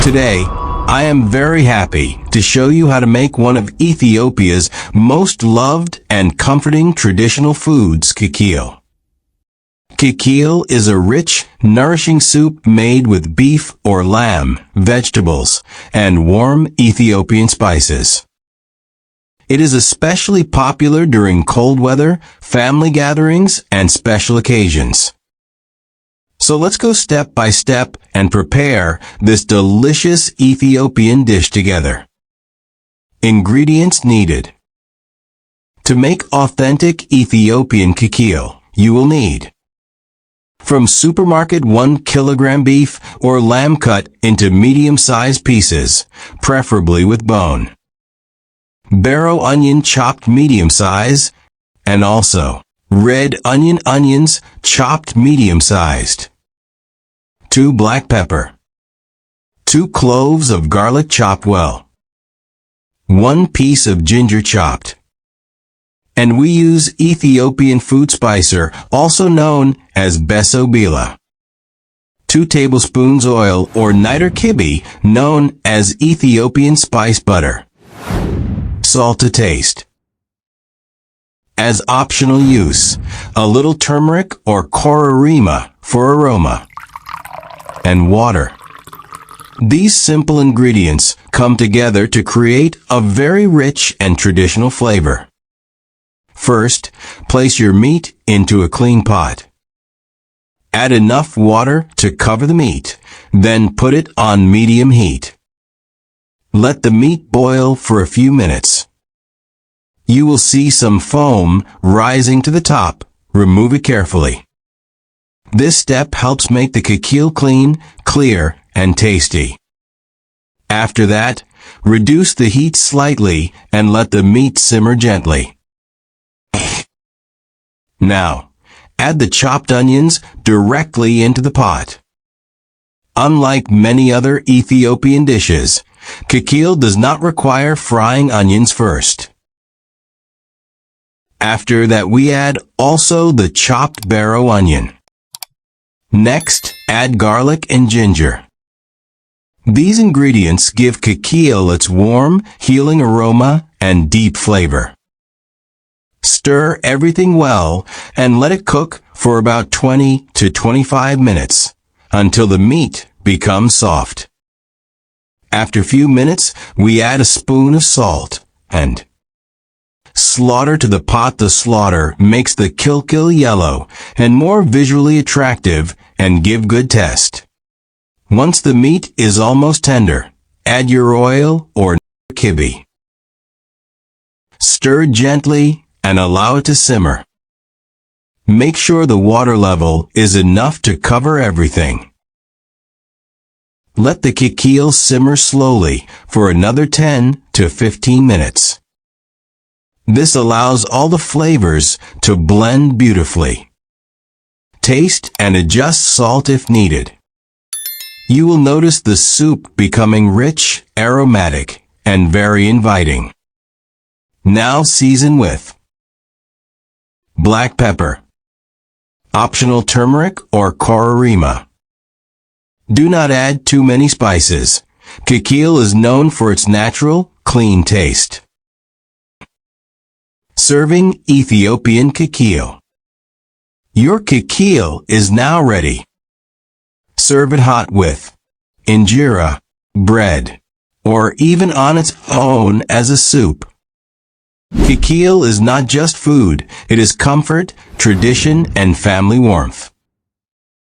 Today, I am very happy to show you how to make one of Ethiopia's most loved and comforting traditional foods, kikil. Kikil is a rich, nourishing soup made with beef or lamb, vegetables, and warm Ethiopian spices. It is especially popular during cold weather, family gatherings, and special occasions. So let's go step by step and prepare this delicious Ethiopian dish together. Ingredients needed. To make authentic Ethiopian kikil, you will need from supermarket 1 kilogram beef or lamb cut into medium-sized pieces, preferably with bone. Barrow onion chopped medium size, and also red onions chopped medium-sized. 2 black pepper. 2 cloves of garlic chopped well. 1 piece of ginger chopped. And we use Ethiopian food spicer, also known as besobila. 2 tablespoons oil or niter kibi, known as Ethiopian spice butter. Salt to taste. As optional use, a little turmeric or kororima for aroma. And water. These simple ingredients come together to create a very rich and traditional flavor. First, place your meat into a clean pot. Add enough water to cover the meat, then put it on medium heat. Let the meat boil for a few minutes. You will see some foam rising to the top. Remove it carefully. This step helps make the kikil clean, clear, and tasty. After that, reduce the heat slightly and let the meat simmer gently. Now, add the chopped onions directly into the pot. Unlike many other Ethiopian dishes, kikil does not require frying onions first. After that, we add also the chopped barrow onion. Next, add garlic and ginger. These ingredients give kikil its warm, healing aroma and deep flavor. Stir everything well and let it cook for about 20 to 25 minutes until the meat becomes soft. After a few minutes, we add a spoon of salt and slaughter to the pot. The slaughter makes the kikil yellow and more visually attractive and give good taste. Once the meat is almost tender, add your oil or kibi. Stir gently and allow it to simmer. Make sure the water level is enough to cover everything. Let the kikil simmer slowly for another 10 to 15 minutes. This allows all the flavors to blend beautifully. Taste and adjust salt if needed. You will notice the soup becoming rich, aromatic, and very inviting. Now season with black pepper, optional turmeric or kororima. Do not add too many spices. Kikil is known for its natural, clean taste. Serving Ethiopian kikil. Your kikil is now ready. Serve it hot with injera, bread, or even on its own as a soup. Kikil is not just food, it is comfort, tradition, and family warmth.